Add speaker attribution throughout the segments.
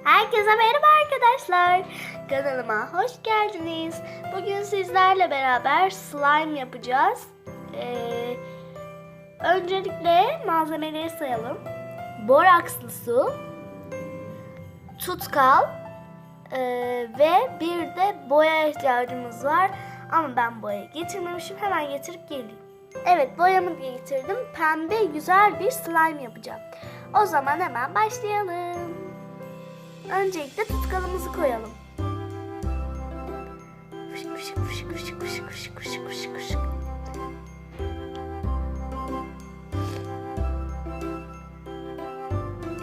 Speaker 1: Herkese merhaba arkadaşlar. Kanalıma hoş geldiniz. Bugün sizlerle beraber slime yapacağız. Öncelikle malzemeleri sayalım. Borakslı su, tutkal ve bir de boya ihtiyacımız var. Ama ben boya getirmemişim. Hemen getirip geleyim. Evet, boyamı getirdim. Pembe güzel bir slime yapacağım. O zaman hemen başlayalım. Öncelikle tutkalımızı koyalım. Fışık fışık fışık fışık fışık fışık fışık fışık fışık.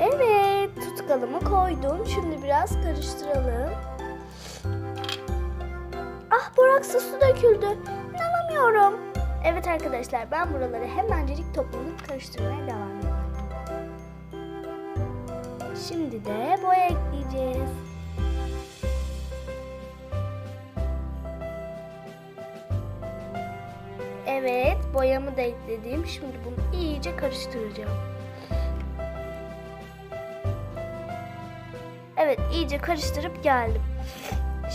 Speaker 1: Evet, tutkalımı koydum. Şimdi biraz karıştıralım. Ah, borakslı su döküldü. İnanamıyorum. Evet arkadaşlar, ben buraları hemencecik toplanıp karıştırmaya devam ediyorum. Şimdi de boya ekleyeceğiz. Evet, boyamı da ekledim. Şimdi bunu iyice karıştıracağım. Evet, iyice karıştırıp geldim.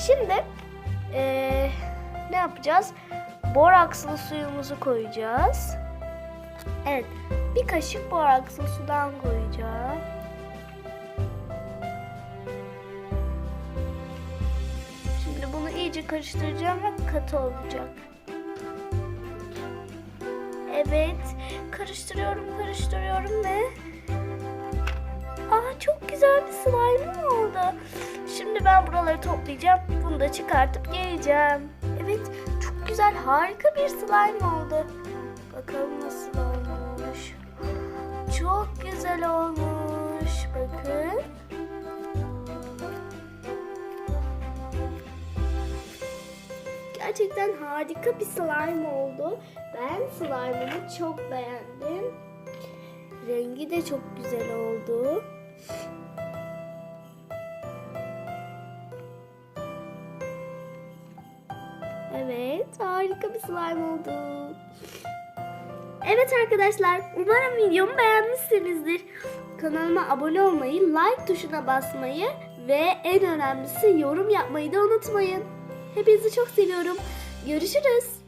Speaker 1: Şimdi ne yapacağız? Borakslı suyumuzu koyacağız. Evet, bir kaşık borakslı sudan koyacağım. Şimdi bunu iyice karıştıracağım ve katı olacak. Evet, karıştırıyorum ve çok güzel bir slime oldu. Şimdi ben buraları toplayacağım. Bunu da çıkartıp geleceğim. Evet, çok güzel, harika bir slime oldu. Bakalım nasıl olmuş. Çok güzel olmuş. Bakın. Gerçekten harika bir slime oldu. Ben slime'ımı çok beğendim. Rengi de çok güzel oldu. Evet, harika bir slime oldu. Evet arkadaşlar, umarım videomu beğenmişsinizdir. Kanalıma abone olmayı, like tuşuna basmayı ve en önemlisi yorum yapmayı da unutmayın. Hepinizi çok seviyorum. Görüşürüz.